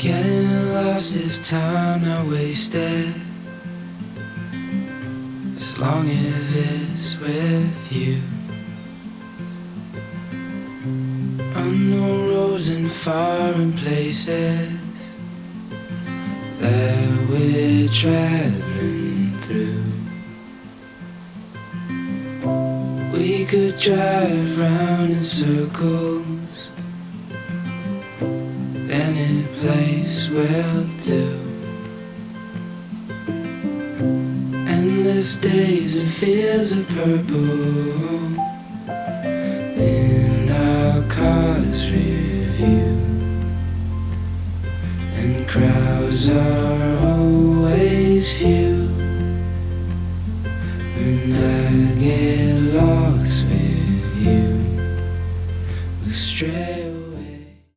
Getting lost is time not wasted, as long as it's with you. Unknown roads and foreign places that we're traveling through. We could drive round in circles, any place will do. Endless days and fields of purple in our car's review, and crowds are